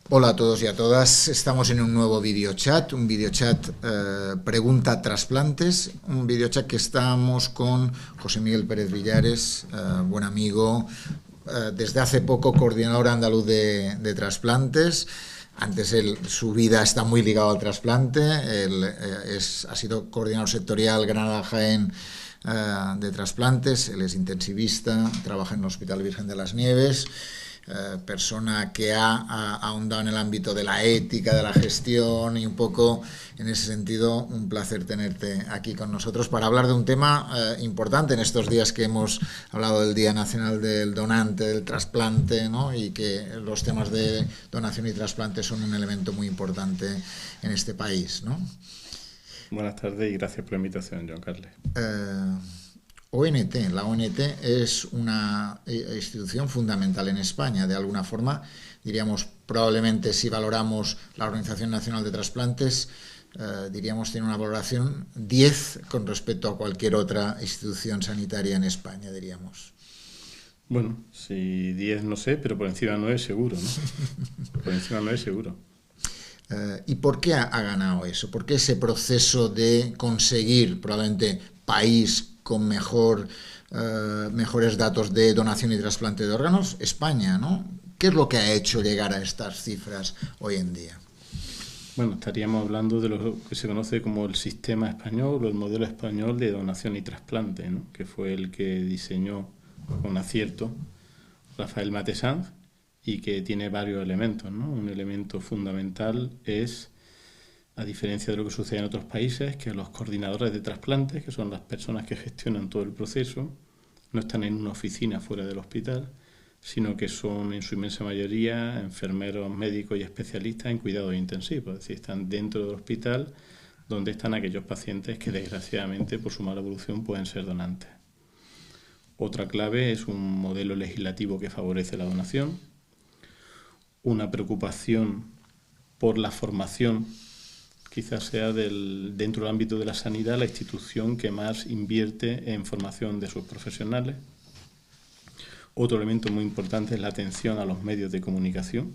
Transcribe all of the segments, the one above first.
Hola a todos y a todas. Estamos en un nuevo videochat, un videochat pregunta trasplantes, un videochat que estamos con José Miguel Pérez Villares, buen amigo, desde hace poco coordinador andaluz de trasplantes. Antes su vida está muy ligada al trasplante. Él ha sido coordinador sectorial Granada-Jaén de trasplantes. Él es intensivista, trabaja en el Hospital Virgen de las Nieves. Persona que ha ahondado en el ámbito de la ética, de la gestión y un poco en ese sentido un placer tenerte aquí con nosotros para hablar de un tema importante en estos días que hemos hablado del Día Nacional del Donante, del trasplante, ¿no? Y que los temas de donación y trasplante son un elemento muy importante en este país, ¿no? Buenas tardes y gracias por la invitación, Joan Carles. ONT, la ONT es una institución fundamental en España. De alguna forma, diríamos, probablemente si valoramos la Organización Nacional de Trasplantes, diríamos tiene una valoración 10 con respecto a cualquier otra institución sanitaria en España, diríamos. Bueno, si 10 no sé, pero por encima 9 seguro, ¿no? Por encima 9 seguro. ¿Y por qué ha ganado eso? ¿Por qué ese proceso de conseguir probablemente país con mejores datos de donación y trasplante de órganos? España, ¿no? ¿Qué es lo que ha hecho llegar a estas cifras hoy en día? Bueno, estaríamos hablando de lo que se conoce como el sistema español o el modelo español de donación y trasplante, ¿no? Que fue el que diseñó con acierto Rafael Matesanz y que tiene varios elementos, ¿no? Un elemento fundamental es, a diferencia de lo que sucede en otros países, que los coordinadores de trasplantes, que son las personas que gestionan todo el proceso, no están en una oficina fuera del hospital, sino que son en su inmensa mayoría enfermeros, médicos y especialistas en cuidados intensivos, es decir, están dentro del hospital donde están aquellos pacientes que desgraciadamente por su mala evolución pueden ser donantes. Otra clave es un modelo legislativo que favorece la donación, una preocupación por la formación, quizás sea dentro del ámbito de la sanidad la institución que más invierte en formación de sus profesionales. Otro elemento muy importante es la atención a los medios de comunicación.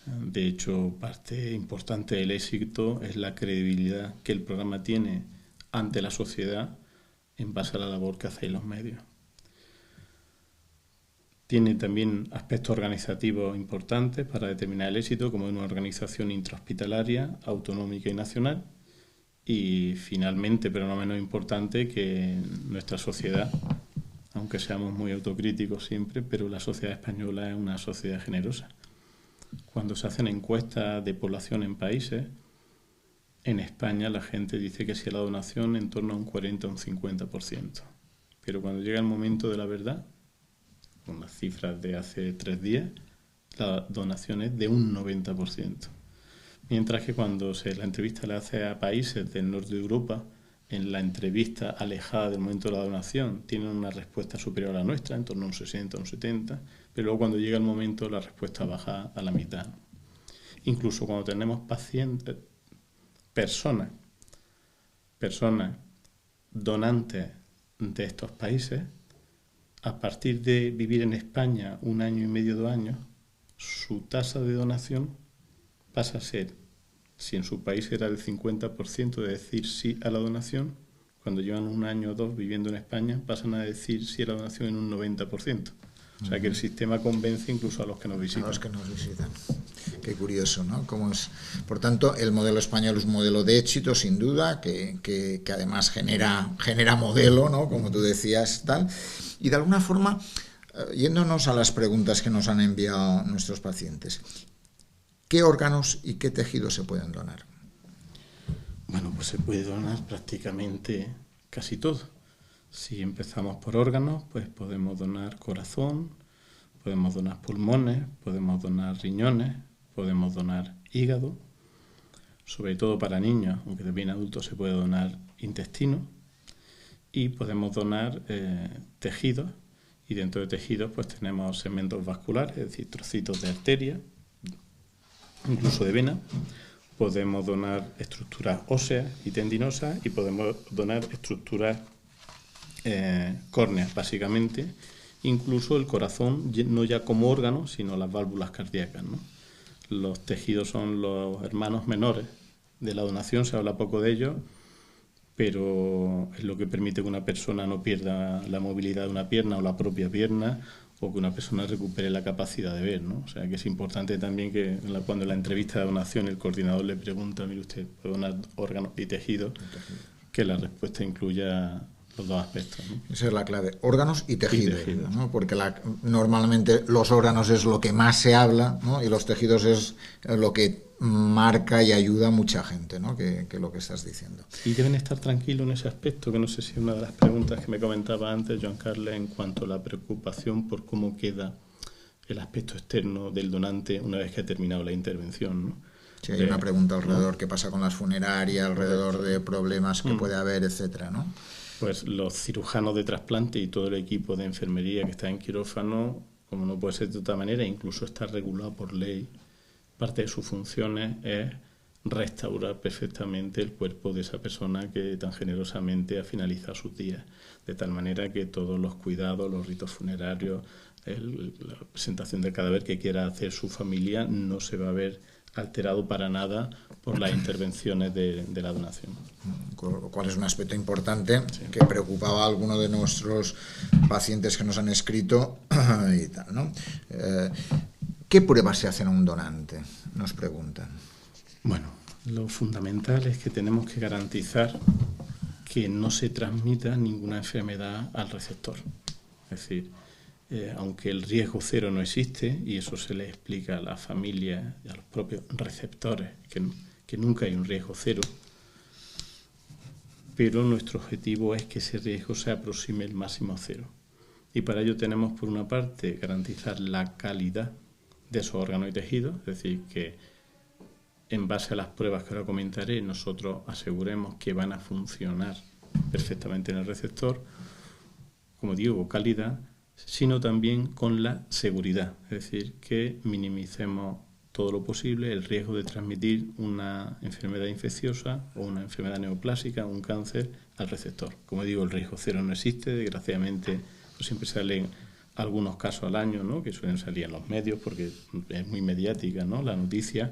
De hecho, parte importante del éxito es la credibilidad que el programa tiene ante la sociedad en base a la labor que hacen los medios. Tiene también aspectos organizativos importantes para determinar el éxito, como una organización intrahospitalaria, autonómica y nacional. Y finalmente, pero no menos importante, que nuestra sociedad, aunque seamos muy autocríticos siempre, pero la sociedad española es una sociedad generosa. Cuando se hacen encuestas de población en países, en España la gente dice que sí a la donación en torno a un 40 o un 50%. Pero cuando llega el momento de la verdad, con las cifras de hace 3 días, la donación es de un 90%. Mientras que cuando la entrevista le hace a países del norte de Europa, en la entrevista alejada del momento de la donación, tienen una respuesta superior a la nuestra, en torno a un 60 o un 70%, pero luego cuando llega el momento la respuesta baja a la mitad. Incluso cuando tenemos pacientes, personas donantes de estos países, a partir de vivir en España 1 año y medio, 2 años, su tasa de donación pasa a ser, si en su país era del 50% de decir sí a la donación, cuando llevan 1 año o 2 viviendo en España, pasan a decir sí a la donación en un 90%. O sea que el sistema convence incluso a los que nos visitan. A los que nos visitan. Qué curioso, ¿no? Cómo es. Por tanto, el modelo español es un modelo de éxito, sin duda, que además genera modelo, ¿no? Como tú decías, tal. Y de alguna forma, yéndonos a las preguntas que nos han enviado nuestros pacientes, ¿qué órganos y qué tejidos se pueden donar? Bueno, pues se puede donar prácticamente casi todo. Si empezamos por órganos, pues podemos donar corazón, podemos donar pulmones, podemos donar riñones, podemos donar hígado, sobre todo para niños, aunque también adultos se puede donar intestino, y podemos donar tejidos, y dentro de tejidos pues tenemos segmentos vasculares, es decir, trocitos de arteria, incluso de vena. Podemos donar estructuras óseas y tendinosas y podemos donar estructuras córneas, básicamente, incluso el corazón, no ya como órgano, sino las válvulas cardíacas, ¿no? los tejidos son los hermanos menores de la donación, se habla poco de ellos, pero es lo que permite que una persona no pierda la movilidad de una pierna o la propia pierna, o que una persona recupere la capacidad de ver, ¿no? O sea que es importante también que cuando en la entrevista de donación el coordinador le pregunta, mire usted, ¿puede donar órganos y tejidos? Que la respuesta incluya los dos aspectos, ¿no? Esa es la clave, órganos y tejidos, ¿no? Porque normalmente los órganos es lo que más se habla, ¿no? Y los tejidos es lo que marca y ayuda a mucha gente, ¿no? Que lo que estás diciendo. Y deben estar tranquilos en ese aspecto, que no sé si es una de las preguntas que me comentaba antes Joan Carles en cuanto a la preocupación por cómo queda el aspecto externo del donante una vez que ha terminado la intervención, ¿no? Sí, hay una pregunta alrededor, ¿qué pasa con las funerarias, alrededor de problemas que puede haber, etcétera, ¿no? Pues los cirujanos de trasplante y todo el equipo de enfermería que está en quirófano, como no puede ser de otra manera, incluso está regulado por ley, parte de sus funciones es restaurar perfectamente el cuerpo de esa persona que tan generosamente ha finalizado sus días, de tal manera que todos los cuidados, los ritos funerarios, la presentación del cadáver que quiera hacer su familia no se va a ver alterado para nada por las intervenciones de la donación. Lo cual es un aspecto importante, sí, que preocupaba a algunos de nuestros pacientes que nos han escrito y tal, ¿no? ¿Qué pruebas se hacen a un donante? Nos preguntan. Bueno, lo fundamental es que tenemos que garantizar que no se transmita ninguna enfermedad al receptor. Es decir, aunque el riesgo cero no existe, y eso se le explica a la familia y a los propios receptores, que nunca hay un riesgo cero, pero nuestro objetivo es que ese riesgo se aproxime al máximo cero. Y para ello tenemos, por una parte, garantizar la calidad de esos órganos y tejidos, es decir, que en base a las pruebas que ahora comentaré, nosotros aseguremos que van a funcionar perfectamente en el receptor, como digo, calidad, sino también con la seguridad, es decir, que minimicemos todo lo posible el riesgo de transmitir una enfermedad infecciosa o una enfermedad neoplásica, un cáncer, al receptor. Como digo, el riesgo cero no existe, desgraciadamente pues siempre salen algunos casos al año, ¿no?, que suelen salir en los medios porque es muy mediática, ¿no?, la noticia,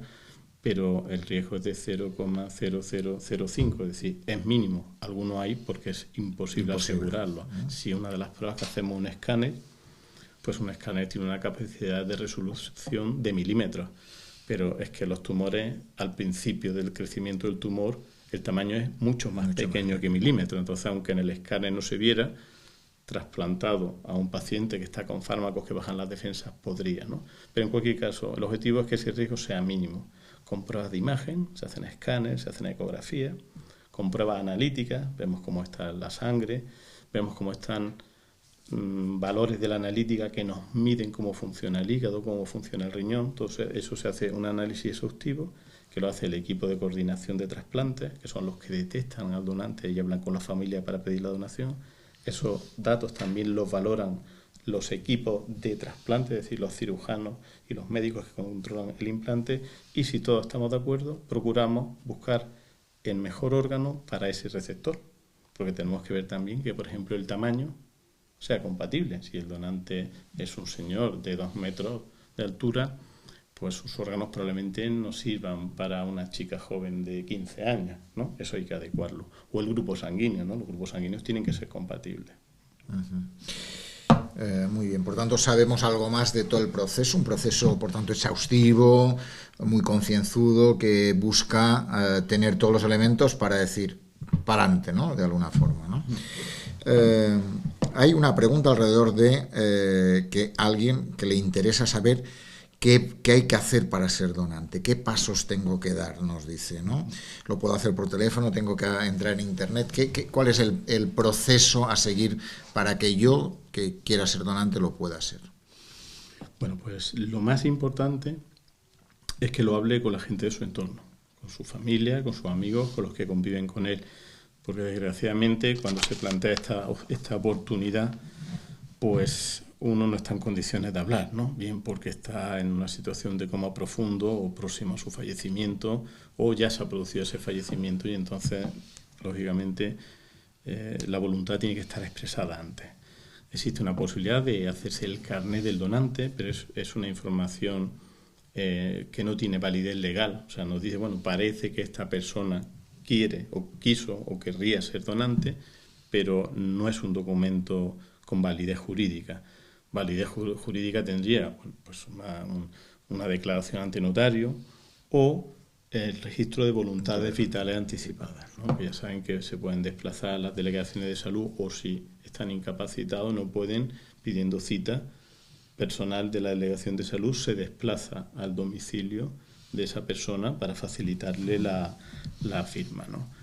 pero el riesgo es de 0,0005, es decir, es mínimo. Algunos hay porque es imposible asegurarlo. Si una de las pruebas que hacemos un escáner, pues un escáner tiene una capacidad de resolución de milímetros, pero es que los tumores, al principio del crecimiento del tumor, el tamaño es mucho más pequeño que milímetros. Entonces, aunque en el escáner no se viera, trasplantado a un paciente que está con fármacos que bajan las defensas, podría, ¿no? Pero en cualquier caso, el objetivo es que ese riesgo sea mínimo. Con pruebas de imagen, se hacen escáneres, se hacen ecografías, con pruebas analíticas, vemos cómo está la sangre, vemos cómo están valores de la analítica que nos miden cómo funciona el hígado, cómo funciona el riñón. Entonces, eso se hace un análisis exhaustivo, que lo hace el equipo de coordinación de trasplantes, que son los que detectan al donante y hablan con la familia para pedir la donación. Esos datos también los valoran los equipos de trasplante, es decir, los cirujanos y los médicos que controlan el implante, y si todos estamos de acuerdo, procuramos buscar el mejor órgano para ese receptor, porque tenemos que ver también que, por ejemplo, el tamaño sea compatible. Si el donante es un señor de 2 metros de altura, pues sus órganos probablemente no sirvan para una chica joven de 15 años, ¿no? Eso hay que adecuarlo. O el grupo sanguíneo, ¿no? Los grupos sanguíneos tienen que ser compatibles. Muy bien, por tanto sabemos algo más de todo el proceso, un proceso por tanto exhaustivo, muy concienzudo, que busca tener todos los elementos para decir para adelante, ¿no?, de alguna forma, ¿no? Hay una pregunta alrededor de que alguien que le interesa saber qué hay que hacer para ser donante, qué pasos tengo que dar, nos dice, ¿no? Lo puedo hacer por teléfono, tengo que entrar en internet, ¿cuál es el proceso a seguir para que yo, que quiera ser donante, lo pueda ser? Bueno, pues lo más importante es que lo hable con la gente de su entorno, con su familia, con sus amigos, con los que conviven con él, porque desgraciadamente cuando se plantea esta oportunidad, pues uno no está en condiciones de hablar, ¿no? Bien porque está en una situación de coma profundo o próximo a su fallecimiento, o ya se ha producido ese fallecimiento, y entonces, lógicamente, la voluntad tiene que estar expresada antes. Existe una posibilidad de hacerse el carnet del donante, pero es una información que no tiene validez legal. O sea, nos dice, bueno, parece que esta persona quiere o quiso o querría ser donante, pero no es un documento con validez jurídica. Validez jurídica tendría, bueno, pues una declaración ante notario o el registro de voluntades vitales anticipadas, ¿no? Ya saben que se pueden desplazar las delegaciones de salud, o si están incapacitados no pueden, pidiendo cita, personal de la delegación de salud se desplaza al domicilio de esa persona para facilitarle la firma, ¿no?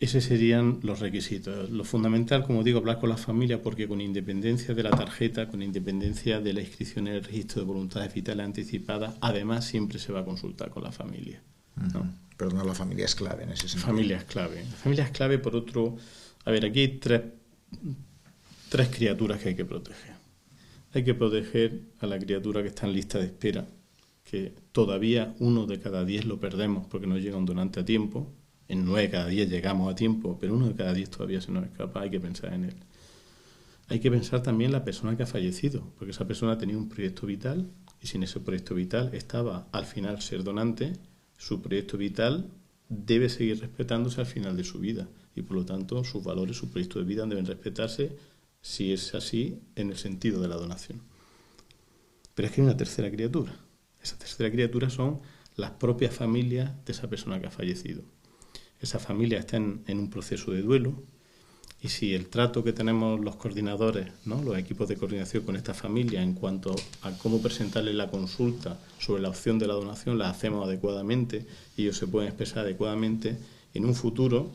Esos serían los requisitos. Lo fundamental, como digo, hablar con la familia, porque con independencia de la tarjeta, con independencia de la inscripción en el registro de voluntades vitales anticipadas, además siempre se va a consultar con la familia, ¿no? Pero no, la familia es clave en ese sentido. Familia es clave. La familia es clave por otro... A ver, aquí hay tres criaturas que hay que proteger. Hay que proteger a la criatura que está en lista de espera, que todavía 1 de cada 10 lo perdemos porque no llega un donante a tiempo. En 9 de cada 10 llegamos a tiempo, pero 1 de cada 10 todavía se nos escapa. Hay que pensar en él. Hay que pensar también en la persona que ha fallecido, porque esa persona tenía un proyecto vital y si en ese proyecto vital estaba al final ser donante, su proyecto vital debe seguir respetándose al final de su vida y por lo tanto sus valores, su proyecto de vida deben respetarse si es así en el sentido de la donación. Pero es que hay una tercera criatura. Esa tercera criatura son las propias familias de esa persona que ha fallecido. Esa familia está en un proceso de duelo y si el trato que tenemos los coordinadores, ¿no?, los equipos de coordinación con esta familia en cuanto a cómo presentarles la consulta sobre la opción de la donación la hacemos adecuadamente y ellos se pueden expresar adecuadamente, en un futuro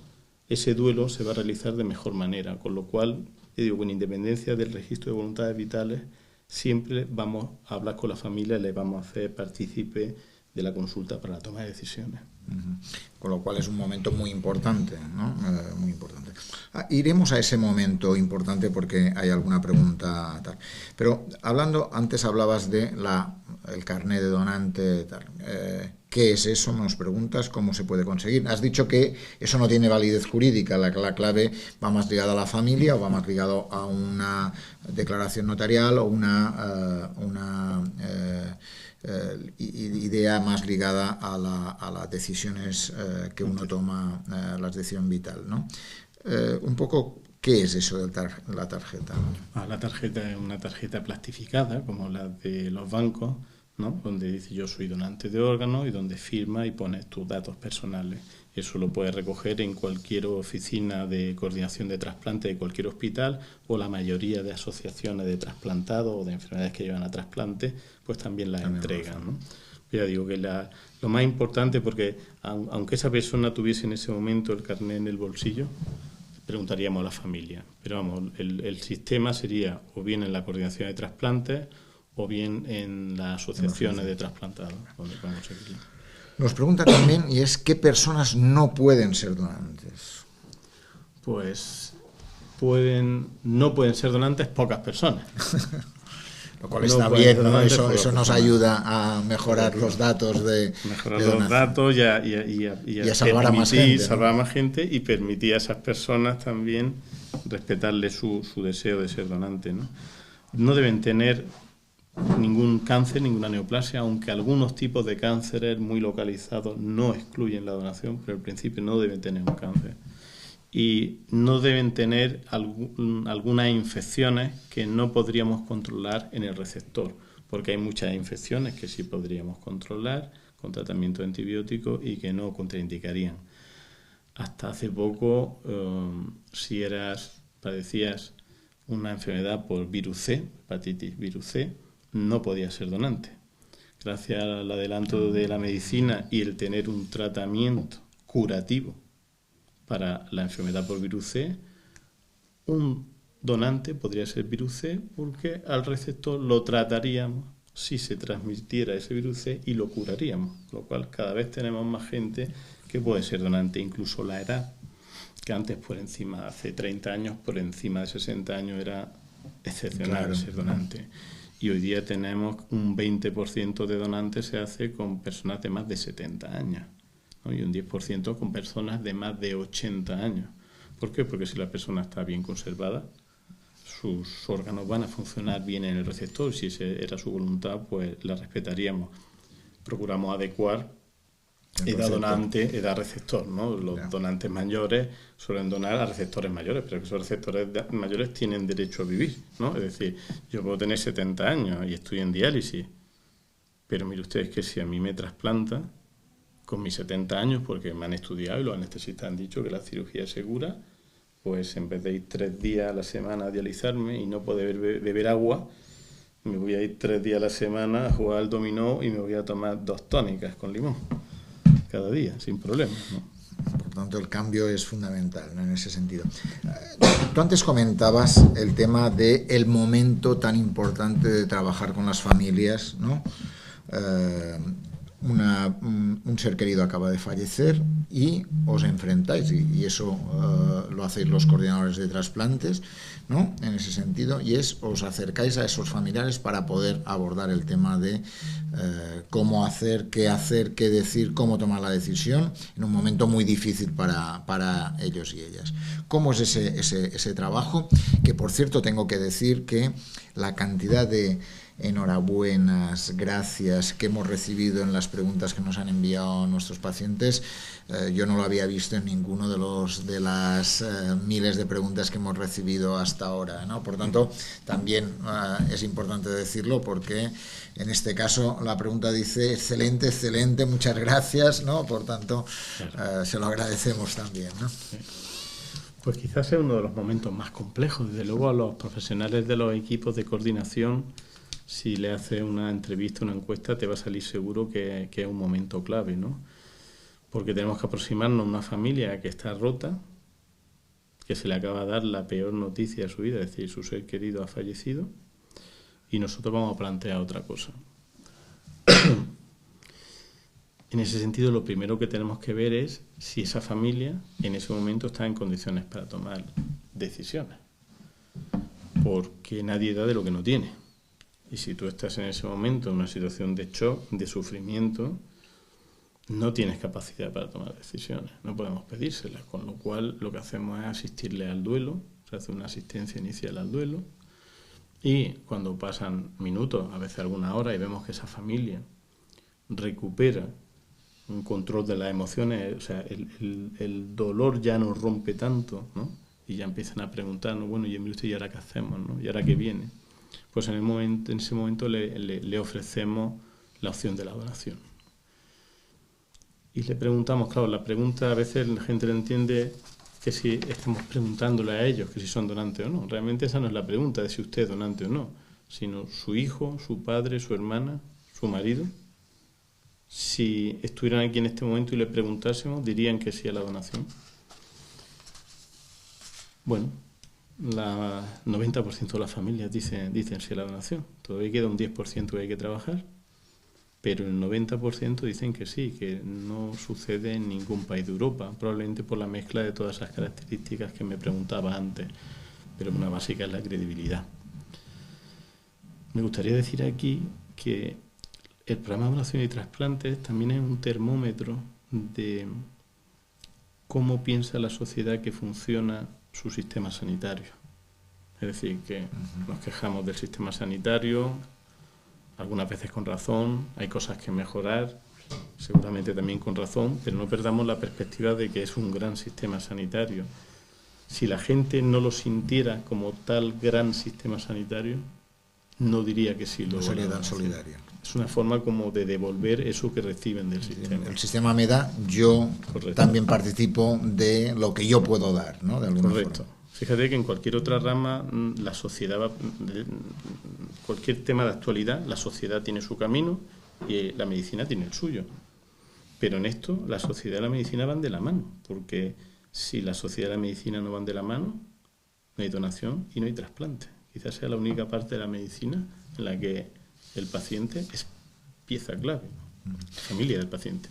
ese duelo se va a realizar de mejor manera, con lo cual, yo digo, con independencia del registro de voluntades vitales, siempre vamos a hablar con la familia y les vamos a hacer partícipe de la consulta para la toma de decisiones. Con lo cual es un momento muy importante, ¿no? Muy importante. Iremos a ese momento importante porque hay alguna pregunta tal. Pero antes hablabas de el carnet de donante tal. ¿Qué es eso? Nos preguntas cómo se puede conseguir. Has dicho que eso no tiene validez jurídica. La clave va más ligada a la familia o va más ligado a una declaración notarial o una idea más ligada a las decisiones que uno toma, la decisión vital, ¿no? Un poco, ¿qué es eso de la tarjeta? La tarjeta es una tarjeta plastificada, como la de los bancos, ¿no?, donde dice yo soy donante de órganos y donde firma y pones tus datos personales. Eso lo puedes recoger en cualquier oficina de coordinación de trasplante de cualquier hospital o la mayoría de asociaciones de trasplantados o de enfermedades que llevan a trasplante, pues también las entregan, ¿no? Ya digo que lo más importante, porque aunque esa persona tuviese en ese momento el carnet en el bolsillo, preguntaríamos a la familia. Pero vamos, el sistema sería o bien en la coordinación de trasplantes o bien en las asociaciones de trasplantados, donde podemos seguirlo. Nos pregunta también, y es, ¿qué personas no pueden ser donantes? Pues no pueden ser donantes pocas personas. Lo cual está bien, ¿no? Eso nos ayuda a mejorar los datos de los datos y a salvar a más gente, ¿no? Salvar a más gente y permitir a esas personas también respetarle su deseo de ser donante, ¿no? No deben tener ningún cáncer, ninguna neoplasia, aunque algunos tipos de cánceres muy localizados no excluyen la donación, pero al principio no deben tener un cáncer. Y no deben tener algunas infecciones que no podríamos controlar en el receptor, porque hay muchas infecciones que sí podríamos controlar con tratamiento antibiótico y que no contraindicarían. Hasta hace poco, si padecías una enfermedad por virus C, hepatitis virus C, no podía ser donante. Gracias al adelanto de la medicina y el tener un tratamiento curativo para la enfermedad por virus C, un donante podría ser virus C porque al receptor lo trataríamos si se transmitiera ese virus C y lo curaríamos, con lo cual cada vez tenemos más gente que puede ser donante, incluso la edad, que antes hace 30 años, por encima de 60 años era excepcional ser donante. Y hoy día tenemos un 20% de donantes se hace con personas de más de 70 años, ¿no? Y un 10% con personas de más de 80 años. ¿Por qué? Porque si la persona está bien conservada, sus órganos van a funcionar bien en el receptor. Si esa era su voluntad, pues la respetaríamos. Procuramos adecuar edad donante, edad receptor, ¿no? Los donantes mayores suelen donar a receptores mayores, pero esos receptores mayores tienen derecho a vivir, ¿no? Es decir, yo puedo tener 70 años y estoy en diálisis, pero mire ustedes que si a mí me trasplanta con mis 70 años, porque me han estudiado y los anestesistas han dicho que la cirugía es segura, pues en vez de ir 3 días a la semana a dializarme y no poder beber agua, me voy a ir 3 días a la semana a jugar al dominó y me voy a tomar 2 tónicas con limón cada día, sin problema, ¿no? Por tanto, el cambio es fundamental, ¿no?, en ese sentido. Tú antes comentabas el tema del momento tan importante de trabajar con las familias, ¿no? Un ser querido acaba de fallecer y os enfrentáis, y eso lo hacéis los coordinadores de trasplantes, ¿no?, en ese sentido, y os acercáis a esos familiares para poder abordar el tema de cómo hacer, qué decir, cómo tomar la decisión en un momento muy difícil para ellos y ellas. ¿Cómo es ese trabajo? Que, por cierto, tengo que decir que la cantidad de enhorabuenas, gracias que hemos recibido en las preguntas que nos han enviado nuestros pacientes, yo no lo había visto en ninguno de las miles de preguntas que hemos recibido hasta ahora, ¿no? Por tanto, también es importante decirlo, porque en este caso la pregunta dice excelente, excelente, muchas gracias, ¿no? Por tanto, se lo agradecemos también, ¿no? Sí. Pues quizás sea uno de los momentos más complejos. Desde luego, a los profesionales de los equipos de coordinación, si le haces una entrevista, una encuesta, te va a salir seguro que es un momento clave, ¿no? Porque tenemos que aproximarnos a una familia que está rota, que se le acaba de dar la peor noticia de su vida, es decir, su ser querido ha fallecido, y nosotros vamos a plantear otra cosa. En ese sentido, lo primero que tenemos que ver es si esa familia en ese momento está en condiciones para tomar decisiones, porque nadie da de lo que no tiene. Y si tú estás en ese momento en una situación de shock, de sufrimiento, no tienes capacidad para tomar decisiones, no podemos pedírselas, con lo cual lo que hacemos es asistirle al duelo, se hace una asistencia inicial al duelo, y cuando pasan minutos, a veces algunas horas, y vemos que esa familia recupera un control de las emociones, o sea, el dolor ya no rompe tanto, ¿no? Y ya empiezan a preguntarnos, bueno, y usted, ¿y ahora qué hacemos, ¿no? ¿Y ahora qué viene? Pues en ese momento le ofrecemos la opción de la donación. Y le preguntamos, claro, la pregunta a veces la gente le entiende que si estamos preguntándole a ellos que si son donantes o no. Realmente esa no es la pregunta de si usted es donante o no, sino su hijo, su padre, su hermana, su marido. Si estuvieran aquí en este momento y le preguntásemos, dirían que sí a la donación. Bueno, el 90% de las familias dicen sí a la donación. Todavía queda un 10% que hay que trabajar, pero el 90% dicen que sí, que no sucede en ningún país de Europa, probablemente por la mezcla de todas esas características que me preguntaba antes, pero una básica es la credibilidad. Me gustaría decir aquí que el programa de donación y trasplantes también es un termómetro de cómo piensa la sociedad que funciona su sistema sanitario. Es decir, que nos quejamos del sistema sanitario, algunas veces con razón, hay cosas que mejorar, seguramente también con razón, pero no perdamos la perspectiva de que es un gran sistema sanitario. Si la gente no lo sintiera como tal gran sistema sanitario, no diría que sí lo no sería tan solidario. Es una forma como de devolver eso que reciben del sistema. El sistema me da, yo también participo de lo que yo puedo dar, ¿no? De alguna forma. Fíjate que en cualquier otra rama, la sociedad, cualquier tema de actualidad, la sociedad tiene su camino y la medicina tiene el suyo. Pero en esto, la sociedad y la medicina van de la mano, porque si la sociedad y la medicina no van de la mano, no hay donación y no hay trasplante. Quizás sea la única parte de la medicina en la que el paciente es pieza clave, la familia del paciente.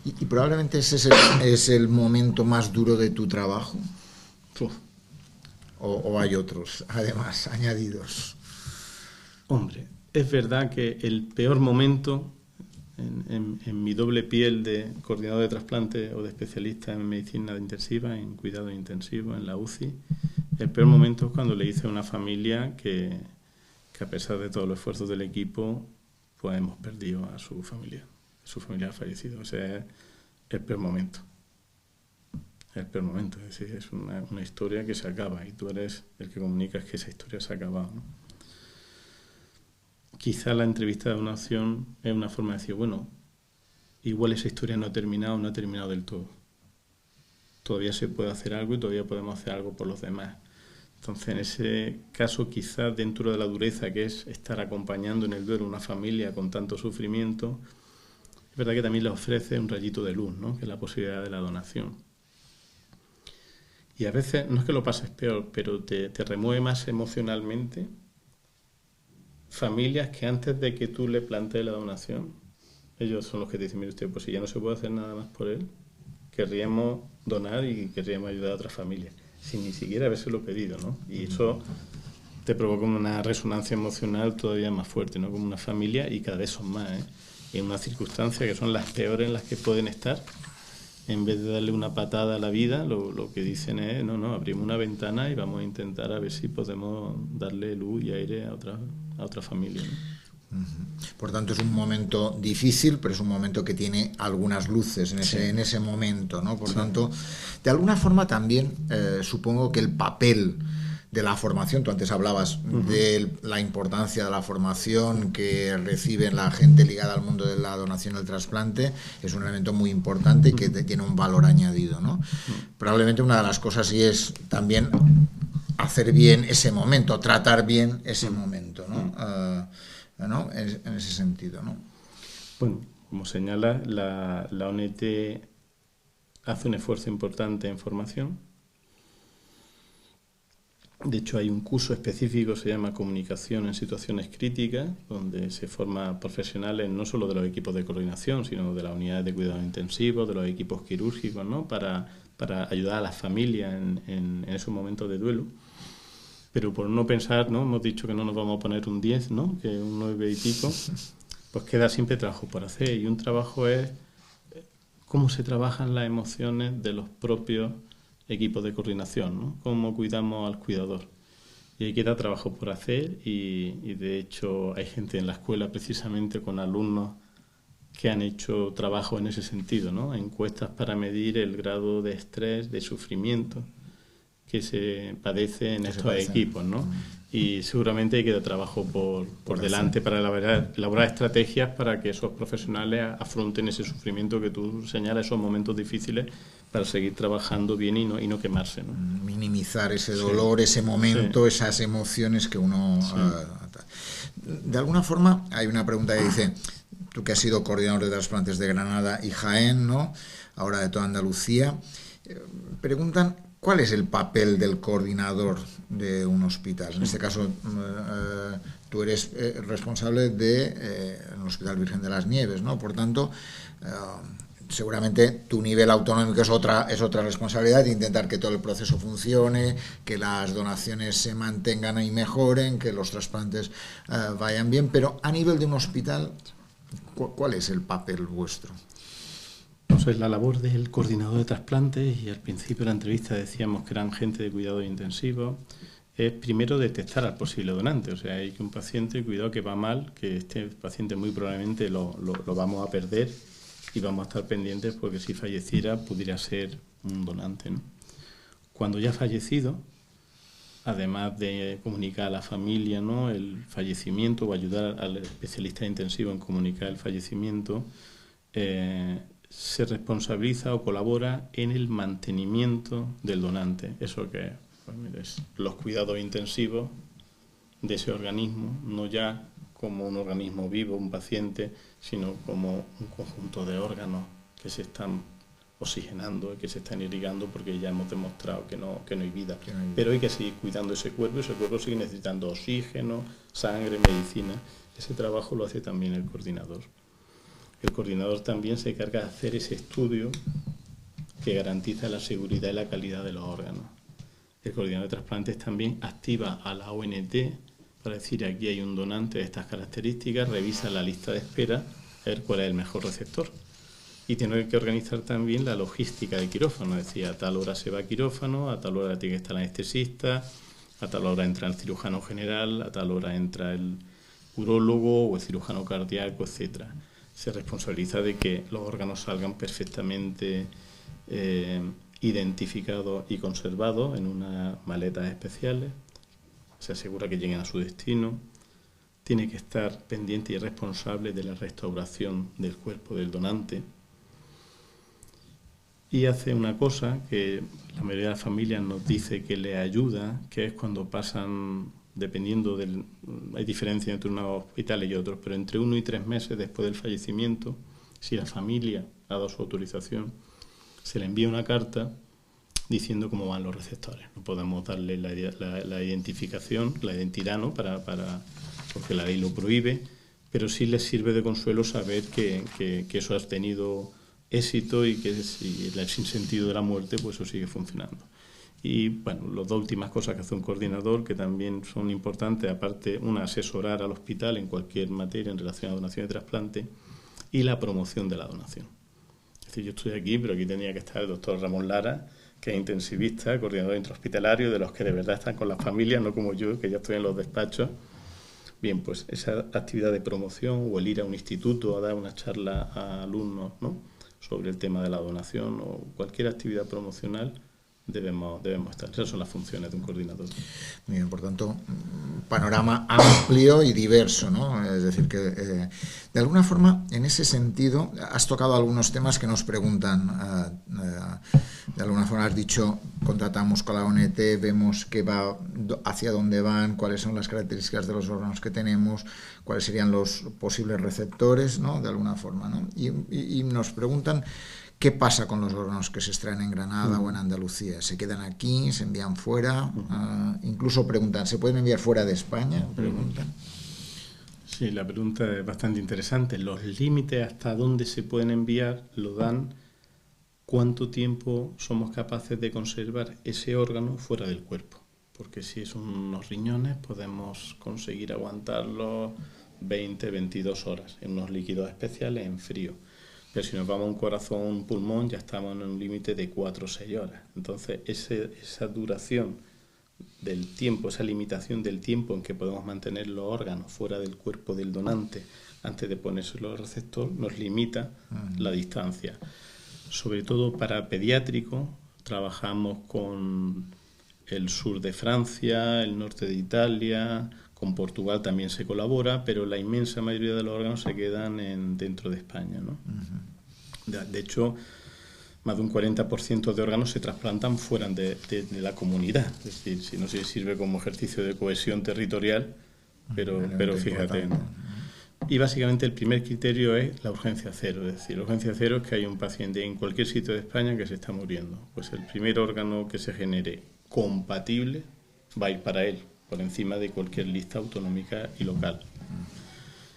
Y probablemente ese es el momento más duro de tu trabajo. ¿O hay otros, además, añadidos? Hombre, es verdad que el peor momento en mi doble piel de coordinador de trasplante o de especialista en medicina intensiva, en cuidado intensivo, en la UCI, El peor momento es cuando le dice a una familia que a pesar de todos los esfuerzos del equipo, pues hemos perdido a su familia ha fallecido. O sea, es el peor momento. El peor momento, es decir, es una historia que se acaba y tú eres el que comunicas que esa historia se ha acabado, ¿no? Quizá la entrevista de donación es una forma de decir, bueno, igual esa historia no ha terminado del todo. Todavía se puede hacer algo y todavía podemos hacer algo por los demás. Entonces, en ese caso, quizás dentro de la dureza que es estar acompañando en el duelo a una familia con tanto sufrimiento, es verdad que también le ofrece un rayito de luz, ¿no? Que es la posibilidad de la donación. Y a veces, no es que lo pases peor, pero te remueve más emocionalmente familias que antes de que tú le plantees la donación, ellos son los que te dicen, mire usted, pues si ya no se puede hacer nada más por él, querríamos donar y querríamos ayudar a otras familias, sin ni siquiera habérselo pedido, ¿no? Y eso te provoca una resonancia emocional todavía más fuerte, ¿no? Como una familia, y cada vez son más, ¿eh? En unas circunstancias que son las peores en las que pueden estar, en vez de darle una patada a la vida, lo que dicen es, no, abrimos una ventana y vamos a intentar a ver si podemos darle luz y aire a otra familia, ¿no? Por tanto, es un momento difícil, pero es un momento que tiene algunas luces en ese momento, ¿no? Por tanto, de alguna forma también supongo que el papel de la formación, tú antes hablabas de la importancia de la formación que recibe la gente ligada al mundo de la donación y el trasplante, es un elemento muy importante y que tiene un valor añadido, ¿no? Probablemente una de las cosas sí es también hacer bien ese momento, tratar bien ese momento, ¿no? ¿No? En ese sentido, ¿no? Bueno, como señala, la ONT hace un esfuerzo importante en formación. De hecho, hay un curso específico, se llama Comunicación en Situaciones Críticas, donde se forma profesionales no solo de los equipos de coordinación, sino de las unidades de cuidado intensivo, de los equipos quirúrgicos, ¿no? Para ayudar a las familias en esos momentos de duelo. Pero por no pensar, ¿no? Hemos dicho que no nos vamos a poner un 10, ¿no? Que un 9 y pico, pues queda siempre trabajo por hacer. Y un trabajo es cómo se trabajan las emociones de los propios equipos de coordinación, ¿no? Cómo cuidamos al cuidador. Y ahí queda trabajo por hacer y de hecho hay gente en la escuela precisamente con alumnos que han hecho trabajo en ese sentido, ¿no? Encuestas para medir el grado de estrés, de sufrimiento que se padece en estos equipos, ¿no? Y seguramente hay que dar trabajo por delante para elaborar estrategias para que esos profesionales afronten ese sufrimiento que tú señalas, esos momentos difíciles, para seguir trabajando bien y no quemarse, ¿no? Minimizar ese dolor, ese momento, esas emociones que uno... de alguna forma, hay una pregunta que dice, tú que has sido coordinador de trasplantes de Granada y Jaén, ¿no? Ahora de toda Andalucía, preguntan... ¿Cuál es el papel del coordinador de un hospital? En este caso, tú eres responsable del Hospital Virgen de las Nieves, ¿no? Por tanto, seguramente tu nivel autonómico es otra responsabilidad de intentar que todo el proceso funcione, que las donaciones se mantengan y mejoren, que los trasplantes vayan bien, pero a nivel de un hospital, ¿cuál es el papel vuestro? Entonces, la labor del coordinador de trasplantes, y al principio de la entrevista decíamos que eran gente de cuidado intensivo, es primero detectar al posible donante. O sea, hay que un paciente, cuidado que va mal, que este paciente muy probablemente lo vamos a perder y vamos a estar pendientes porque si falleciera pudiera ser un donante, ¿no? Cuando ya ha fallecido, además de comunicar a la familia, ¿no?, el fallecimiento o ayudar al especialista intensivo en comunicar el fallecimiento, se responsabiliza o colabora en el mantenimiento del donante. ¿Eso que pues mira, es los cuidados intensivos de ese organismo, no ya como un organismo vivo, un paciente, sino como un conjunto de órganos que se están oxigenando y que se están irrigando porque ya hemos demostrado que no hay vida. Pero hay que seguir cuidando ese cuerpo sigue necesitando oxígeno, sangre, medicina. Ese trabajo lo hace también el coordinador. El coordinador también se encarga de hacer ese estudio que garantiza la seguridad y la calidad de los órganos. El coordinador de trasplantes también activa a la ONT para decir aquí hay un donante de estas características, revisa la lista de espera, a ver cuál es el mejor receptor. y tiene que organizar también la logística de quirófano, es decir, a tal hora se va a quirófano, a tal hora tiene que estar el anestesista, a tal hora entra el cirujano general, a tal hora entra el urólogo o el cirujano cardíaco, etcétera. Se responsabiliza de que los órganos salgan perfectamente identificados y conservados en unas maletas especiales, se asegura que lleguen a su destino, tiene que estar pendiente y responsable de la restauración del cuerpo del donante, y hace una cosa que la mayoría de las familias nos dice que le ayuda, que es cuando pasan, dependiendo del... Hay diferencia entre unos hospitales y otros, pero entre 1 y 3 meses después del fallecimiento, si la familia ha dado su autorización, se le envía una carta diciendo cómo van los receptores. No podemos darle la identificación, la identidad, ¿no? Porque la ley lo prohíbe, pero sí les sirve de consuelo saber que eso ha tenido éxito y que si el sinsentido de la muerte, pues eso sigue funcionando. Y bueno, las 2 últimas cosas que hace un coordinador, que también son importantes, aparte, una, asesorar al hospital en cualquier materia en relación a donación y trasplante, y la promoción de la donación. Es decir, yo estoy aquí, pero aquí tenía que estar el doctor Ramón Lara, que es intensivista, coordinador intrahospitalario, de los que de verdad están con las familias, no como yo, que ya estoy en los despachos. Bien, pues esa actividad de promoción, o el ir a un instituto a dar una charla a alumnos, ¿no?, sobre el tema de la donación, o cualquier actividad promocional, debemos estar. Esas son las funciones de un coordinador. Muy bien, por tanto, panorama amplio y diverso, ¿no? Es decir, que de alguna forma, en ese sentido, has tocado algunos temas que nos preguntan. De alguna forma has dicho, contratamos con la ONT, vemos que va hacia dónde van, cuáles son las características de los órganos que tenemos, cuáles serían los posibles receptores, ¿no? De alguna forma, ¿no? Y nos preguntan, ¿qué pasa con los órganos que se extraen en Granada o en Andalucía? ¿Se quedan aquí? ¿Se envían fuera? Incluso preguntan, ¿se pueden enviar fuera de España? Preguntan. Sí, la pregunta es bastante interesante. Los límites hasta dónde se pueden enviar lo dan cuánto tiempo somos capaces de conservar ese órgano fuera del cuerpo. Porque si son unos riñones, podemos conseguir aguantarlos 20, 22 horas en unos líquidos especiales en frío. Pero si nos vamos a un corazón o un pulmón, ya estamos en un límite de 4 o 6 horas. Entonces, esa duración del tiempo, esa limitación del tiempo en que podemos mantener los órganos fuera del cuerpo del donante antes de ponérselo al receptor, nos limita la distancia. Sobre todo para pediátrico, trabajamos con el sur de Francia, el norte de Italia, con Portugal también se colabora, pero la inmensa mayoría de los órganos se quedan dentro de España, ¿no? De hecho, más de un 40% de órganos se trasplantan fuera de la comunidad. Es decir, si no se sirve como ejercicio de cohesión territorial, pero fíjate, ¿no? Y básicamente el primer criterio es la urgencia cero. Es decir, la urgencia cero es que hay un paciente en cualquier sitio de España que se está muriendo. Pues el primer órgano que se genere compatible va a ir para él, por encima de cualquier lista autonómica y local.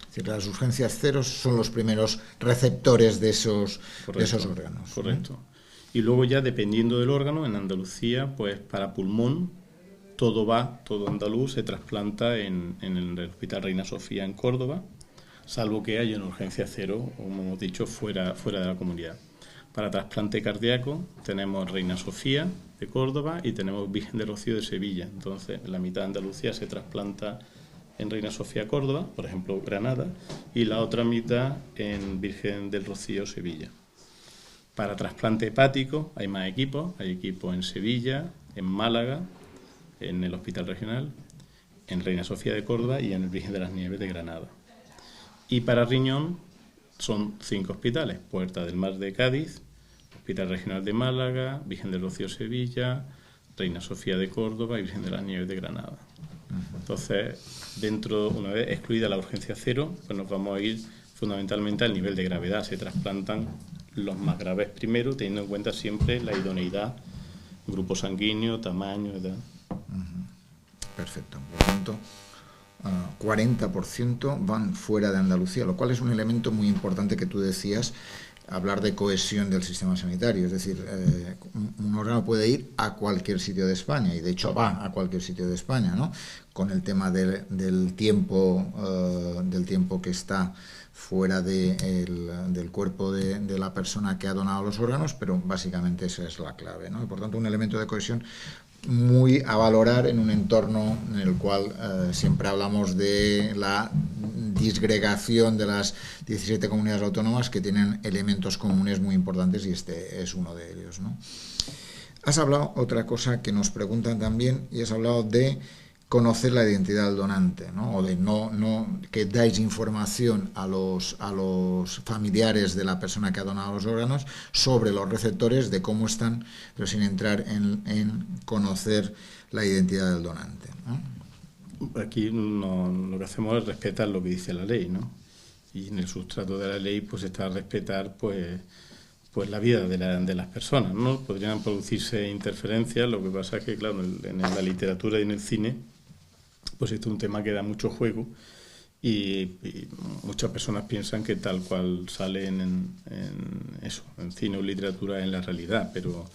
Es decir, las urgencias ceros son los primeros receptores de esos órganos. Correcto. Y luego ya, dependiendo del órgano, en Andalucía, pues para pulmón, todo andaluz se trasplanta en el Hospital Reina Sofía en Córdoba, salvo que haya una urgencia cero, como hemos dicho, fuera de la comunidad. Para trasplante cardíaco tenemos Reina Sofía de Córdoba y tenemos Virgen del Rocío de Sevilla. Entonces, la mitad de Andalucía se trasplanta en Reina Sofía Córdoba, por ejemplo Granada, y la otra mitad en Virgen del Rocío Sevilla. Para trasplante hepático hay más equipos, hay equipos en Sevilla, en Málaga, en el Hospital Regional, en Reina Sofía de Córdoba y en el Virgen de las Nieves de Granada. Y para riñón son 5 hospitales: Puerta del Mar de Cádiz, Hospital Regional de Málaga, Virgen del Rocío Sevilla, Reina Sofía de Córdoba y Virgen de las Nieves de Granada. Entonces, una vez excluida la urgencia cero, pues nos vamos a ir fundamentalmente al nivel de gravedad. Se trasplantan los más graves primero, teniendo en cuenta siempre la idoneidad, grupo sanguíneo, tamaño, edad. Perfecto. Por lo tanto, 40% van fuera de Andalucía, lo cual es un elemento muy importante que tú decías, hablar de cohesión del sistema sanitario. Es decir, un órgano puede ir a cualquier sitio de España, y de hecho va a cualquier sitio de España, ¿no? Con el tema del tiempo que está fuera del cuerpo de la persona que ha donado los órganos, pero básicamente esa es la clave, ¿no? Y por tanto, un elemento de cohesión muy a valorar en un entorno en el cual siempre hablamos de la disgregación de las 17 comunidades autónomas que tienen elementos comunes muy importantes, y este es uno de ellos, ¿no? Has hablado otra cosa que nos preguntan también, y has hablado de conocer la identidad del donante, ¿no? O de que dais información a los familiares de la persona que ha donado los órganos sobre los receptores, de cómo están, pero sin entrar en conocer la identidad del donante, ¿no? Aquí lo que hacemos es respetar lo que dice la ley, ¿no? Y en el sustrato de la ley pues está respetar pues la vida de las personas, ¿no? Podrían producirse interferencias, lo que pasa es que, claro, en la literatura y en el cine pues este es un tema que da mucho juego y muchas personas piensan que tal cual sale en cine o literatura en la realidad, pero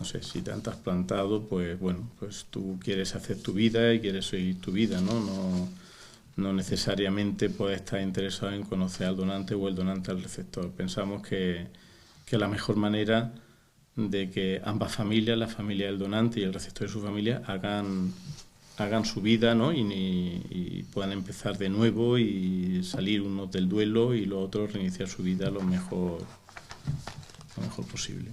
no sé, si te han trasplantado, pues bueno, pues tú quieres hacer tu vida y quieres seguir tu vida, ¿no? No necesariamente puedes estar interesado en conocer al donante o el donante al receptor. Pensamos que la mejor manera de que ambas familias, la familia del donante y el receptor de su familia, hagan su vida, ¿no? Y puedan empezar de nuevo y salir unos del duelo y los otros reiniciar su vida lo mejor posible.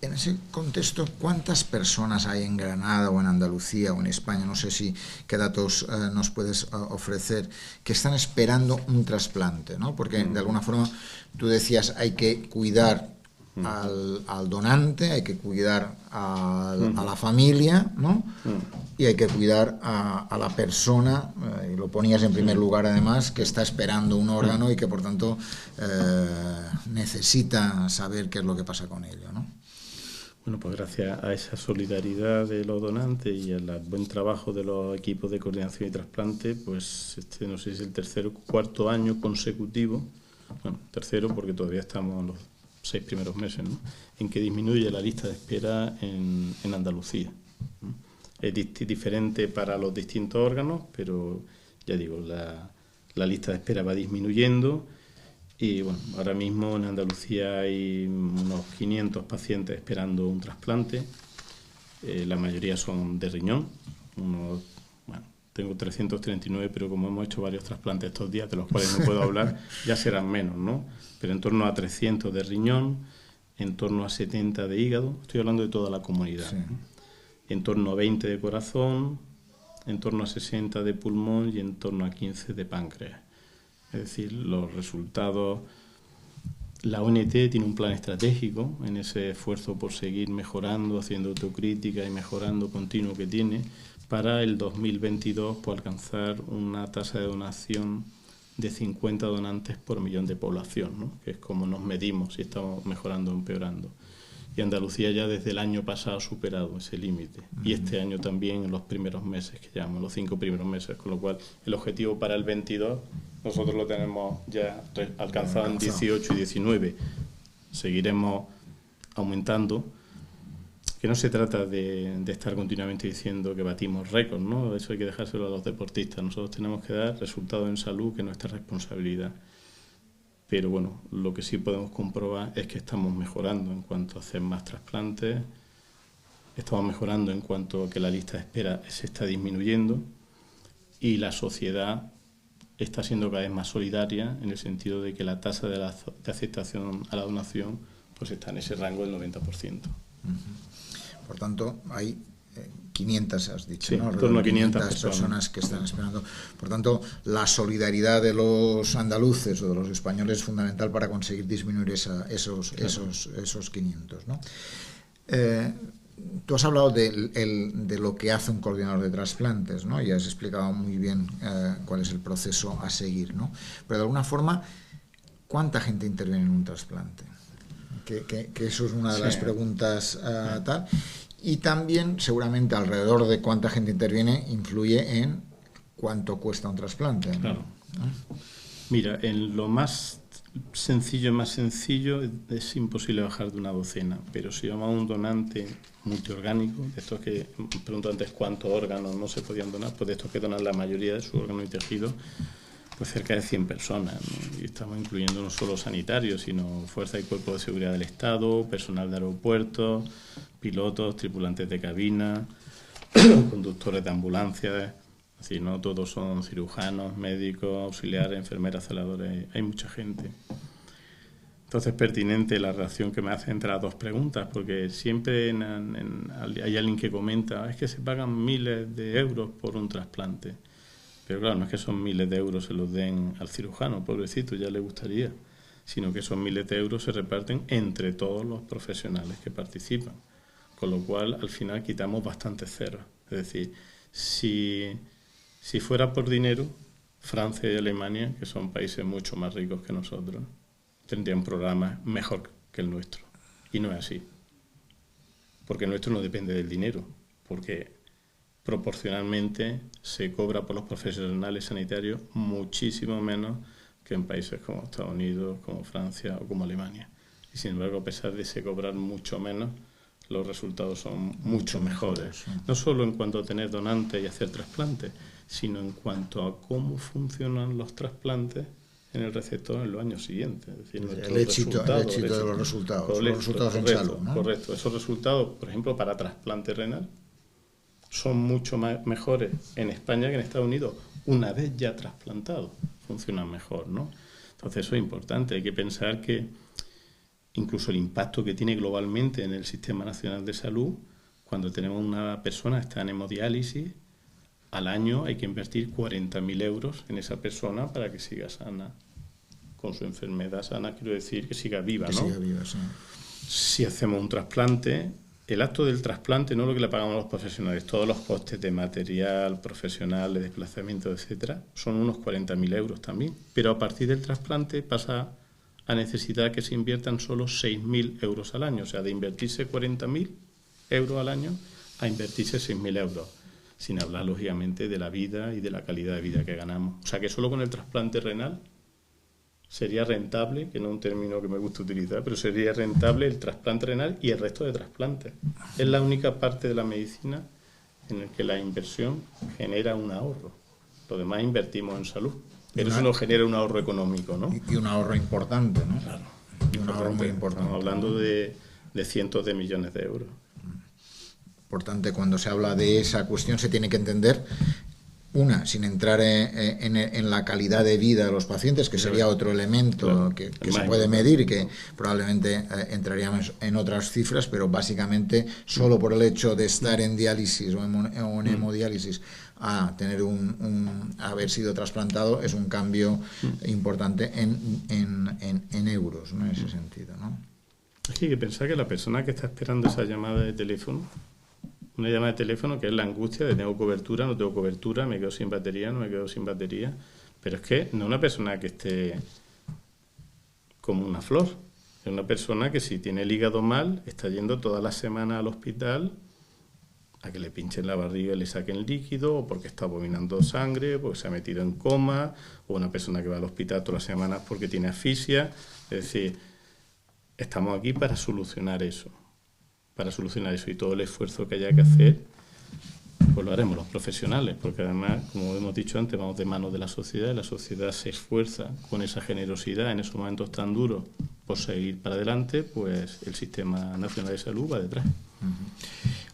En ese contexto, ¿cuántas personas hay en Granada o en Andalucía o en España? No sé qué datos nos puedes ofrecer, que están esperando un trasplante, ¿no? Porque de alguna forma tú decías, hay que cuidar al donante, hay que cuidar a la familia, ¿no? Y hay que cuidar a la persona, y lo ponías en primer lugar además, que está esperando un órgano y que por tanto necesita saber qué es lo que pasa con ello, ¿no? Bueno, pues gracias a esa solidaridad de los donantes y al buen trabajo de los equipos de coordinación y trasplante, pues no sé si es el tercer o cuarto año consecutivo, bueno, tercero porque todavía estamos en los 6 primeros meses, ¿no?, en que disminuye la lista de espera en Andalucía, ¿no? Es diferente para los distintos órganos, pero ya digo, la lista de espera va disminuyendo y bueno, ahora mismo en Andalucía hay unos 500 pacientes esperando un trasplante, la mayoría son de riñón, tengo 339, pero como hemos hecho varios trasplantes estos días, de los cuales no puedo hablar, ya serán menos, ¿no? Pero en torno a 300 de riñón, en torno a 70 de hígado, estoy hablando de toda la comunidad, sí, ¿no? En torno a 20 de corazón, en torno a 60 de pulmón y en torno a 15 de páncreas. Es decir, los resultados... La ONT tiene un plan estratégico en ese esfuerzo por seguir mejorando, haciendo autocrítica y mejorando continuo que tiene, para el 2022 pues alcanzar una tasa de donación de 50 donantes por millón de población, ¿no?, que es como nos medimos si estamos mejorando o empeorando. Y Andalucía ya desde el año pasado ha superado ese límite. Y este año también en los primeros meses, que llamamos los 5 primeros meses, con lo cual el objetivo para el 22 nosotros lo tenemos ya alcanzado en 18 y 19. Seguiremos aumentando, que no se trata de estar continuamente diciendo que batimos récords, ¿no? Eso hay que dejárselo a los deportistas. Nosotros tenemos que dar resultados en salud, que es nuestra responsabilidad. Pero bueno, lo que sí podemos comprobar es que estamos mejorando en cuanto a hacer más trasplantes, estamos mejorando en cuanto a que la lista de espera se está disminuyendo y la sociedad está siendo cada vez más solidaria en el sentido de que la tasa de aceptación a la donación pues está en ese rango del 90%. Por tanto, hay 500, has dicho, sí, ¿no? En torno a 500 personas que están esperando. Por tanto, la solidaridad de los andaluces o de los españoles es fundamental para conseguir disminuir esos 500, ¿no? Tú has hablado de lo que hace un coordinador de trasplantes, ¿no? Y has explicado muy bien cuál es el proceso a seguir, ¿no? Pero de alguna forma, ¿cuánta gente interviene en un trasplante? Que eso es una de las preguntas tal. Y también, seguramente, alrededor de cuánta gente interviene influye en cuánto cuesta un trasplante, ¿no? Claro. Mira, en lo más sencillo es imposible bajar de una docena, pero si vamos a un donante multiorgánico, de estos que pregunto antes cuántos órganos no se podían donar, pues de estos que donan la mayoría de sus órganos y tejidos, pues cerca de 100 personas, ¿no? Y estamos incluyendo no solo sanitarios, sino fuerza y cuerpo de seguridad del Estado, personal de aeropuertos, pilotos, tripulantes de cabina, conductores de ambulancias. Así, no todos son cirujanos, médicos, auxiliares, enfermeras, celadores, hay mucha gente. Entonces es pertinente la relación que me hace entre las dos preguntas, porque siempre hay alguien que comenta, es que se pagan miles de euros por un trasplante. Pero claro, no es que esos miles de euros se los den al cirujano, pobrecito, ya le gustaría, sino que esos miles de euros se reparten entre todos los profesionales que participan. Con lo cual, al final, quitamos bastantes ceros. Es decir, si fuera por dinero, Francia y Alemania, que son países mucho más ricos que nosotros, tendrían programas mejor que el nuestro. Y no es así. Porque el nuestro no depende del dinero, porque proporcionalmente se cobra por los profesionales sanitarios muchísimo menos que en países como Estados Unidos, como Francia o como Alemania. Y sin embargo, a pesar de se cobrar mucho menos, los resultados son mucho mejores. No solo en cuanto a tener donantes y hacer trasplantes, sino en cuanto a cómo funcionan los trasplantes en el receptor en los años siguientes. Es decir, el éxito de los resultados, los resultados en salud, ¿no? Correcto. Esos resultados, por ejemplo, para trasplante renal, son mucho más mejores en España que en Estados Unidos. Una vez ya trasplantado, funcionan mejor, ¿no? Entonces eso es importante. Hay que pensar que incluso el impacto que tiene globalmente en el Sistema Nacional de Salud, cuando tenemos una persona que está en hemodiálisis, al año hay que invertir 40.000 euros en esa persona para que siga sana, con su enfermedad sana, quiero decir, que siga viva, ¿no? Que siga viva, sí. Si hacemos un trasplante, el acto del trasplante no es lo que le pagamos a los profesionales, todos los costes de material, profesional, de desplazamiento, etcétera, son unos 40.000 euros también. Pero a partir del trasplante pasa a necesitar que se inviertan solo 6.000 euros al año, o sea, de invertirse 40.000 euros al año a invertirse 6.000 euros. Sin hablar, lógicamente, de la vida y de la calidad de vida que ganamos. O sea, que solo con el trasplante renal sería rentable, que no es un término que me gusta utilizar, pero sería rentable el trasplante renal y el resto de trasplantes. Es la única parte de la medicina en la que la inversión genera un ahorro. Lo demás invertimos en salud. Pero eso nos genera un ahorro económico, ¿no? Y un ahorro importante, ¿no? Claro. Y un ahorro muy importante. Estamos hablando de cientos de millones de euros. Importante, cuando se habla de esa cuestión se tiene que entender, sin entrar en la calidad de vida de los pacientes, que sería otro elemento que se puede medir y que probablemente entraríamos en otras cifras, pero básicamente solo por el hecho de estar en diálisis o en hemodiálisis a tener haber sido trasplantado es un cambio importante en euros, ¿no? En ese sentido, ¿no? Es que hay que pensar que la persona que está esperando esa llamada de teléfono, una llamada de teléfono que es la angustia de tengo cobertura, no tengo cobertura, me quedo sin batería, no me quedo sin batería, pero es que no es una persona que esté como una flor, es una persona que si tiene el hígado mal está yendo todas las semanas al hospital a que le pinchen la barriga y le saquen líquido, o porque está vomitando sangre, porque se ha metido en coma, o una persona que va al hospital todas las semanas porque tiene asfixia. Es decir, estamos aquí para solucionar eso, y todo el esfuerzo que haya que hacer, pues lo haremos los profesionales, porque además, como hemos dicho antes, vamos de mano de la sociedad, y la sociedad se esfuerza con esa generosidad en esos momentos tan duros por seguir para adelante, pues el Sistema Nacional de Salud va detrás.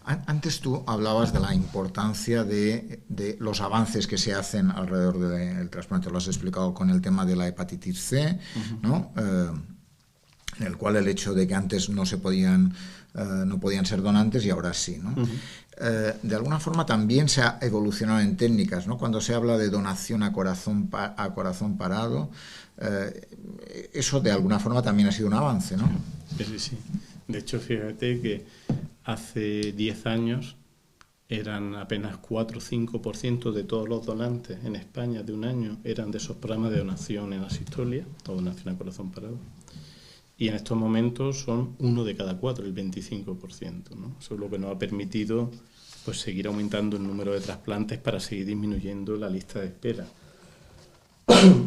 Antes tú hablabas de la importancia de los avances que se hacen alrededor del trasplante, lo has explicado con el tema de la hepatitis C, ¿no? En el cual el hecho de que antes no podían ser donantes y ahora sí, ¿no? De alguna forma también se ha evolucionado en técnicas, ¿no? Cuando se habla de donación a corazón parado, eso de alguna forma también ha sido un avance, ¿no? Sí. De hecho, fíjate que hace 10 años eran apenas 4 o 5% de todos los donantes en España de un año eran de esos programas de donación en asistolia o donación a corazón parado. Y en estos momentos son 1 de cada 4, el 25%, ¿no? Eso es lo que nos ha permitido pues seguir aumentando el número de trasplantes para seguir disminuyendo la lista de espera.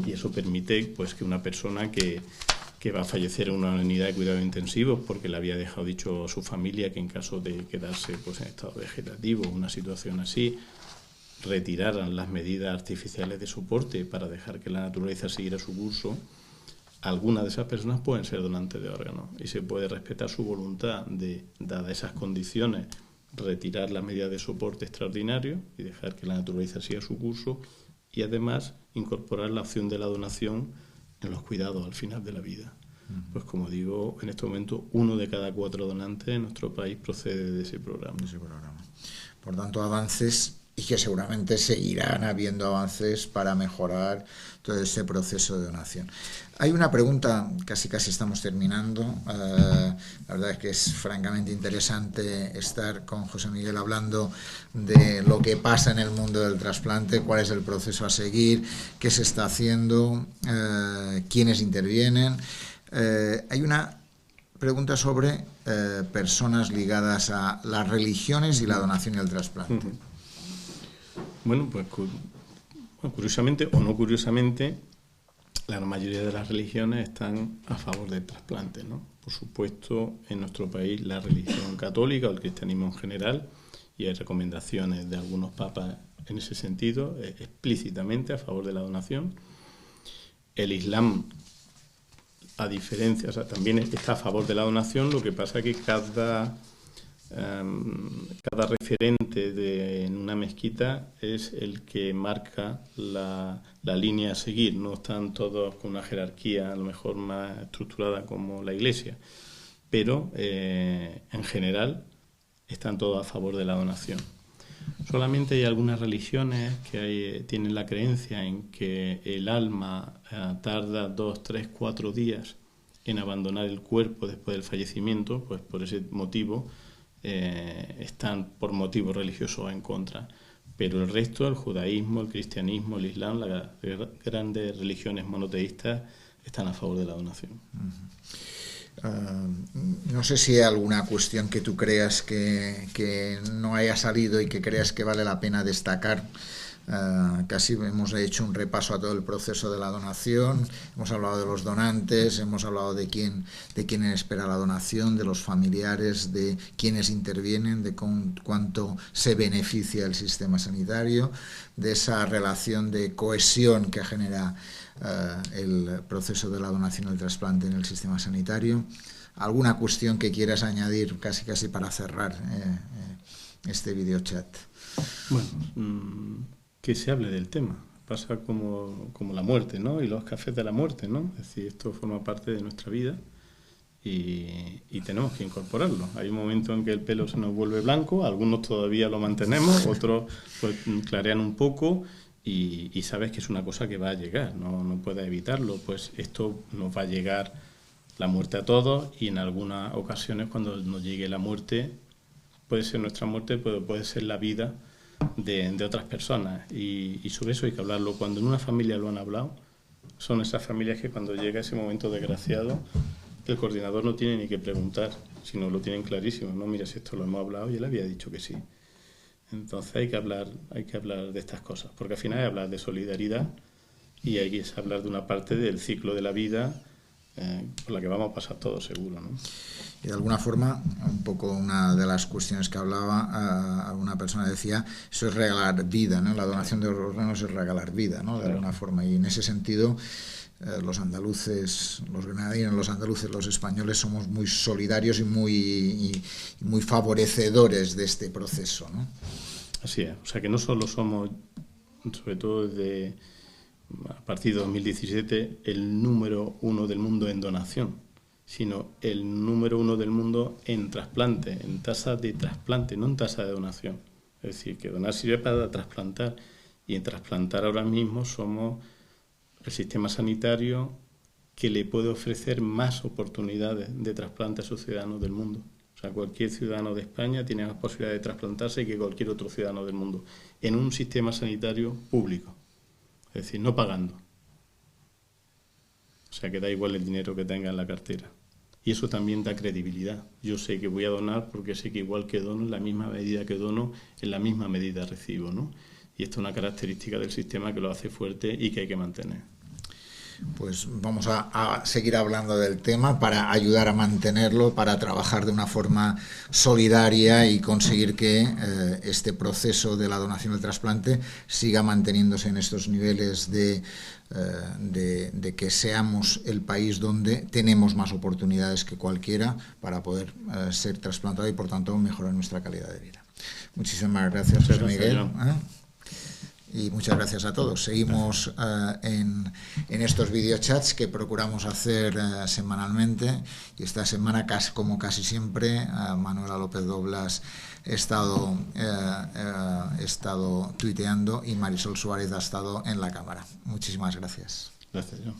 Y eso permite pues que una persona que va a fallecer en una unidad de cuidados intensivos porque le había dejado dicho a su familia que en caso de quedarse pues en estado vegetativo, una situación así, retiraran las medidas artificiales de soporte para dejar que la naturaleza siguiera su curso, algunas de esas personas pueden ser donantes de órganos y se puede respetar su voluntad de, dadas esas condiciones, retirar las medidas de soporte extraordinario y dejar que la naturaleza siga su curso, y además incorporar la opción de la donación en los cuidados al final de la vida. Pues como digo, en este momento 1 de cada 4 donantes en nuestro país procede de ese programa. Por tanto, avances, y que seguramente seguirán habiendo avances para mejorar todo ese proceso de donación. Hay una pregunta, casi estamos terminando. La verdad es que es francamente interesante estar con José Miguel hablando de lo que pasa en el mundo del trasplante, cuál es el proceso a seguir, qué se está haciendo, quiénes intervienen. Hay una pregunta sobre personas ligadas a las religiones y la donación y el trasplante. Bueno, pues curiosamente o no curiosamente, la mayoría de las religiones están a favor del trasplante, ¿no? Por supuesto, en nuestro país la religión católica o el cristianismo en general, y hay recomendaciones de algunos papas en ese sentido, explícitamente a favor de la donación. El Islam, a diferencia, o sea, también está a favor de la donación, lo que pasa es que cada referente en una mezquita es el que marca la línea a seguir. No están todos con una jerarquía a lo mejor más estructurada como la Iglesia, pero en general están todos a favor de la donación. Solamente hay algunas religiones que tienen la creencia en que el alma tarda 2, 3, 4 días en abandonar el cuerpo después del fallecimiento, pues por ese motivo están por motivos religiosos en contra. Pero el resto, el judaísmo, el cristianismo, el islam, las grandes religiones monoteístas están a favor de la donación. No sé si hay alguna cuestión que tú creas que no haya salido y que creas que vale la pena destacar. Casi hemos hecho un repaso a todo el proceso de la donación, hemos hablado de los donantes, hemos hablado de quién espera la donación, de los familiares, de quiénes intervienen, de cuánto se beneficia el sistema sanitario, de esa relación de cohesión que genera el proceso de la donación y el trasplante en el sistema sanitario. ¿Alguna cuestión que quieras añadir casi para cerrar este videochat? Bueno, que se hable del tema. Pasa como la muerte, ¿no? Y los cafés de la muerte, ¿no? Es decir, esto forma parte de nuestra vida y tenemos que incorporarlo. Hay un momento en que el pelo se nos vuelve blanco, algunos todavía lo mantenemos, otros pues clarean un poco y sabes que es una cosa que va a llegar, no puedes evitarlo. Pues esto nos va a llegar la muerte a todos, y en algunas ocasiones cuando nos llegue la muerte, puede ser nuestra muerte, puede ser la vida de otras personas, y sobre eso hay que hablarlo. Cuando en una familia lo han hablado, son esas familias que cuando llega ese momento desgraciado, el coordinador no tiene ni que preguntar, sino lo tienen clarísimo, no, mira, si esto lo hemos hablado, y él había dicho que sí. Entonces hay que hablar de estas cosas, porque al final hay que hablar de solidaridad y hay que hablar de una parte del ciclo de la vida por la que vamos a pasar todos seguro, ¿no? Y de alguna forma, un poco una de las cuestiones que hablaba, una persona decía, eso es regalar vida, ¿no? La donación de órganos es regalar vida, ¿no? De alguna forma. Y en ese sentido, los andaluces, los granadinos, los andaluces, los españoles somos muy solidarios y muy favorecedores de este proceso, ¿no? Así es. O sea que no solo somos, sobre todo a partir de 2017, el número 1 del mundo en donación, sino el número 1 del mundo en trasplante, en tasa de trasplante, no en tasa de donación. Es decir, que donar sirve para trasplantar, y en trasplantar ahora mismo somos el sistema sanitario que le puede ofrecer más oportunidades de trasplante a sus ciudadanos del mundo. O sea, cualquier ciudadano de España tiene más posibilidad de trasplantarse que cualquier otro ciudadano del mundo, en un sistema sanitario público. Es decir, no pagando. O sea, que da igual el dinero que tenga en la cartera. Y eso también da credibilidad. Yo sé que voy a donar porque sé que igual que dono, en la misma medida que dono, en la misma medida recibo, ¿no? Y esto es una característica del sistema que lo hace fuerte y que hay que mantener. pues vamos a seguir hablando del tema para ayudar a mantenerlo, para trabajar de una forma solidaria y conseguir que este proceso de la donación del trasplante siga manteniéndose en estos niveles de que seamos el país donde tenemos más oportunidades que cualquiera para poder ser trasplantado y por tanto mejorar nuestra calidad de vida. Muchísimas gracias, José Miguel. Y muchas gracias a todos. Seguimos en estos videochats que procuramos hacer semanalmente, y esta semana, como casi siempre, Manuela López Doblas he estado tuiteando y Marisol Suárez ha estado en la cámara. Muchísimas gracias. Gracias, John.